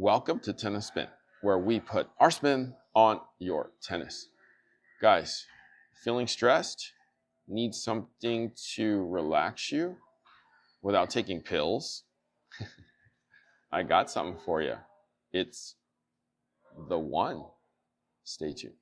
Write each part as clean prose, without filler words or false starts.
Welcome to Tennis Spin, where we put our spin on your tennis. Guys, feeling stressed? Need something to relax you without taking pills? I got something for you. It's the one. Stay tuned.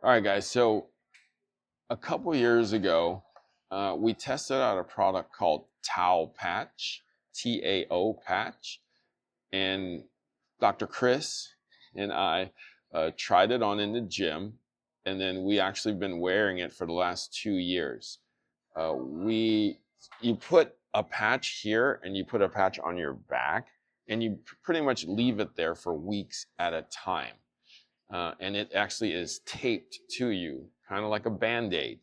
All right, guys, so a couple years ago, we tested out a product called Tao Patch, T-A-O Patch, and Dr. Chris and I tried it on in the gym, and then we actually been wearing it for the last 2 years. You put a patch here and you put a patch on your back, and you pretty much leave it there for weeks at a time. And it actually is taped to you, kind of like a Band-Aid.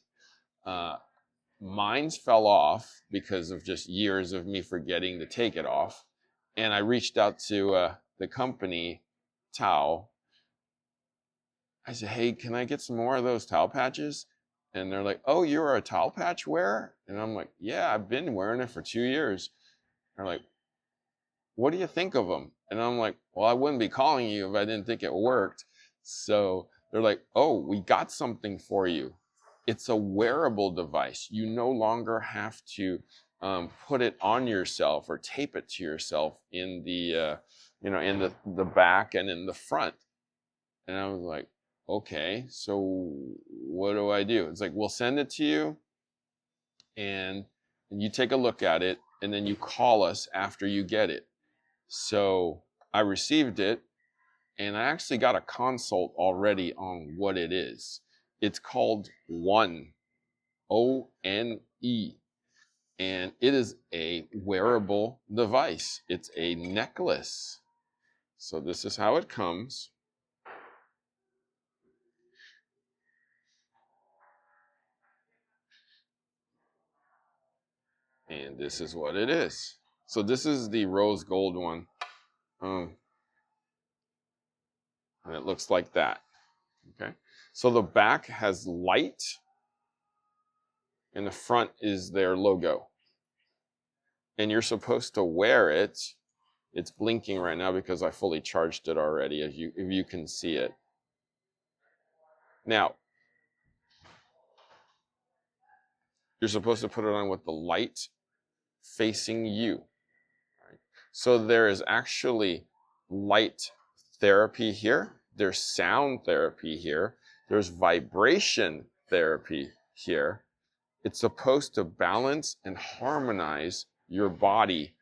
Mine's fell off because of just years of me forgetting to take it off. And I reached out to the company, Tao. I said, hey, can I get some more of those Tao patches? And they're like, oh, you're a Tao patch wearer? And I'm like, yeah, I've been wearing it for 2 years. They're like, what do you think of them? And I'm like, well, I wouldn't be calling you if I didn't think it worked. So they're like, oh, we got something for you. It's a wearable device. You no longer have to put it on yourself or tape it to yourself in the, in the back and in the front. And I was like, okay, so what do I do? It's like, we'll send it to you and you take a look at it and then you call us after you get it. So I received it. And I actually got a consult already on what it is. It's called One, O-N-E. And it is a wearable device. It's a necklace. So this is how it comes. And this is what it is. So this is the rose gold one. And it looks like that. Okay. So the back has light, and the front is their logo. And you're supposed to wear it. It's blinking right now because I fully charged it already, if you can see it. Now, you're supposed to put it on with the light facing you. Right? So there is actually light therapy here. There's sound therapy here. There's vibration therapy here. It's supposed to balance and harmonize your body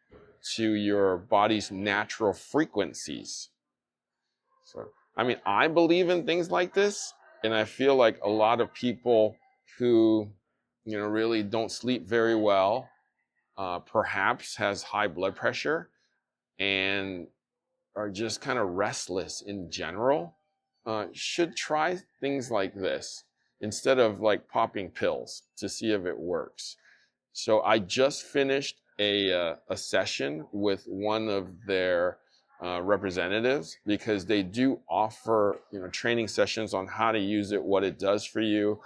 to your body's natural frequencies. So, I mean, I believe in things like this, and I feel like a lot of people who, really don't sleep very well, perhaps has high blood pressure, and are just kind of restless in general, should try things like this instead of like popping pills to see if it works. So I just finished a session with one of their representatives, because they do offer training sessions on how to use it, what it does for you.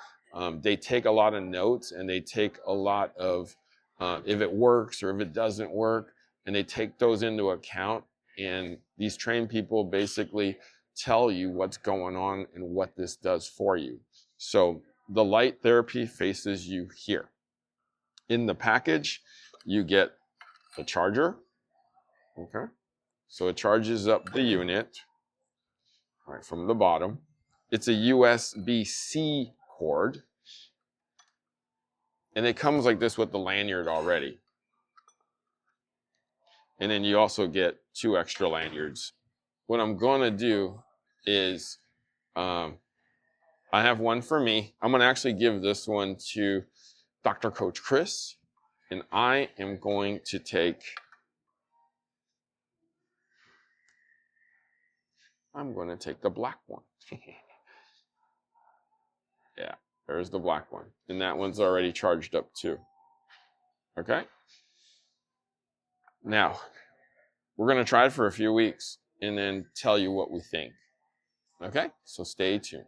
They take a lot of notes, and they take a lot of if it works or if it doesn't work, and they take those into account. And these trained people basically tell you what's going on and what this does for you. So the light therapy faces you here. In the package, you get the charger. Okay. So it charges up the unit right from the bottom. It's a USB-C cord. And it comes like this with the lanyard already. And then you also get 2 extra lanyards. What I'm going to do is I'm I have one for me. I'm gonna actually give this one to Dr. Coach Chris, and I am going to take, the black one. Yeah, there's the black one. And that one's already charged up too. Okay? Now, we're gonna try it for a few weeks and then tell you what we think. Okay? So stay tuned.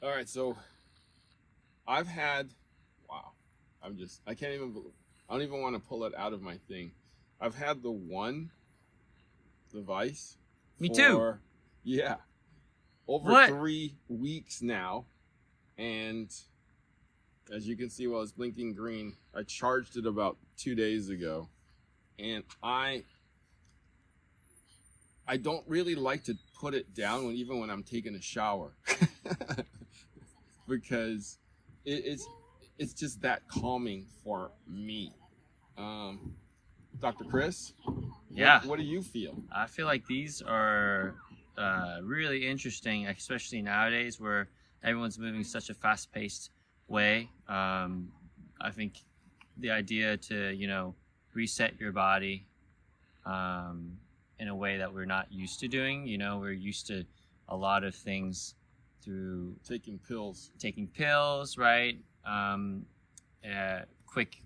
All right, so I've had, wow, I don't even want to pull it out of my thing. I've had the one device. Me too. Yeah, over 3 weeks now. And as you can see while it's blinking green, I charged it about 2 days ago. And I don't really like to put it down even when I'm taking a shower. Because it's just that calming for me. Dr. Chris? Yeah. What do you feel? I feel like these are really interesting, especially nowadays where everyone's moving such a fast-paced way. I think the idea to, reset your body in a way that we're not used to doing. We're used to a lot of things through taking pills, right? Quick,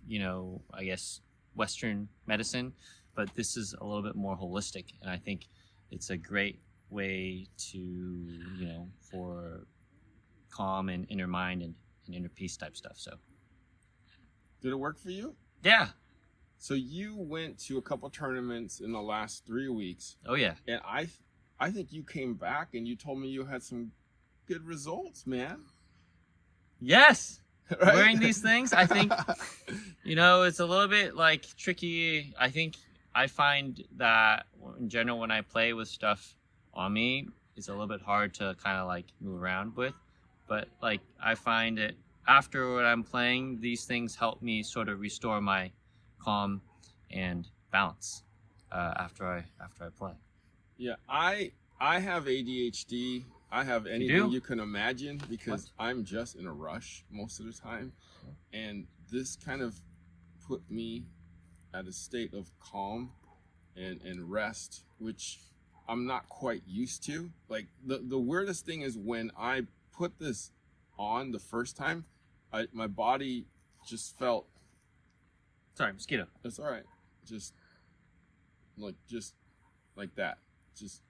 I guess Western medicine, but this is a little bit more holistic, and I think it's a great way to, for calm and inner mind and inner peace type stuff. So, did it work for you? Yeah. So you went to a couple tournaments in the last 3 weeks. Oh yeah. And I think you came back and you told me you had some good results, man. Yes. Right? Wearing these things, I think, it's a little bit like tricky. I think I find that in general, when I play with stuff on me, it's a little bit hard to kind of like move around with. But like, I find it after what I'm playing, these things help me sort of restore my calm and balance after I play. Yeah, I have ADHD. I have anything you can imagine because I'm just in a rush most of the time. And this kind of put me at a state of calm and rest, which I'm not quite used to. Like the weirdest thing is when I put this on the first time, my body just felt. Sorry, mosquito. That's all right. Just like that. Just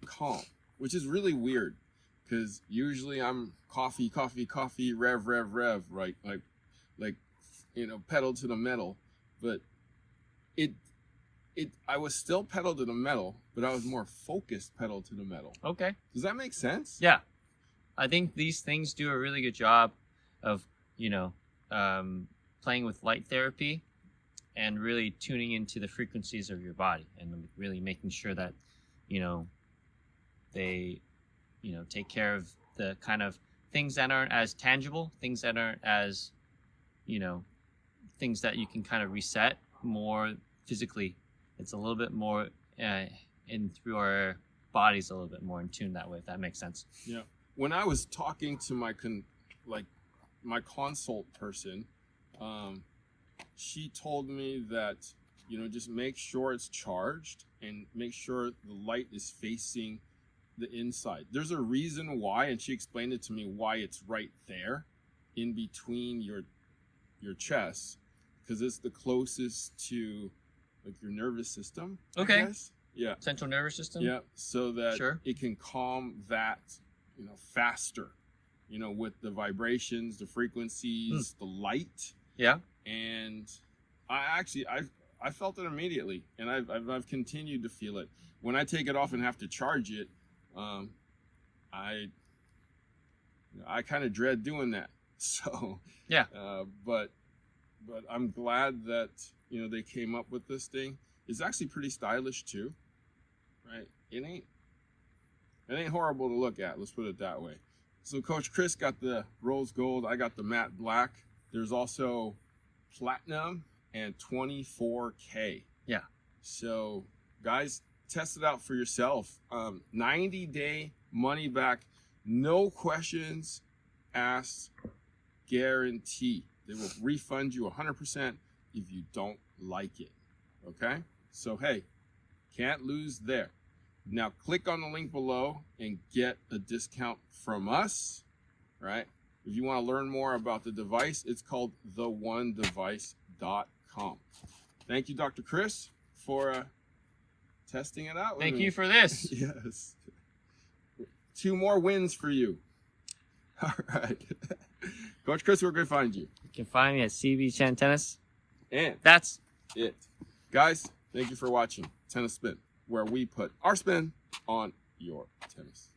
calm. Which is really weird, because usually I'm coffee, rev, right? Like pedal to the metal. But I was still pedal to the metal, but I was more focused pedal to the metal. Okay. Does that make sense? Yeah. I think these things do a really good job of, playing with light therapy and really tuning into the frequencies of your body and really making sure that, they, take care of the kind of things that aren't as tangible, things that aren't as, things that you can kind of reset more physically. It's a little bit more in through our bodies, a little bit more in tune that way, if that makes sense. Yeah. When I was talking to my consult person, she told me that, just make sure it's charged and make sure the light is facing the inside. There's a reason why, and she explained it to me why it's right there in between your chest, because it's the closest to like your nervous system. Okay. I guess. Yeah. Central nervous system. Yeah. So that Sure. it can calm that, faster, with the vibrations, the frequencies, the light. Yeah. And I felt it immediately, and I've continued to feel it. When I take it off and have to charge it, I kind of dread doing that. So yeah. But I'm glad that they came up with this thing. It's actually pretty stylish too, right? It ain't horrible to look at. Let's put it that way. So Coach Chris got the rose gold. I got the matte black. There's also platinum and 24K. Yeah. So guys, test it out for yourself. 90-day money back, no questions asked, guarantee. They will refund you 100% if you don't like it. Okay? So hey, can't lose there. Now click on the link below and get a discount from us, right? If you want to learn more about the device, it's called theonedevice.com. Thank you, Dr. Chris, for testing it out with me. Thank you for this. Yes. 2 more wins for you. All right. Coach Chris, where can I find you? You can find me at CB Chen Tennis. And That's it. Guys, thank you for watching Tennis Spin, where we put our spin on your tennis.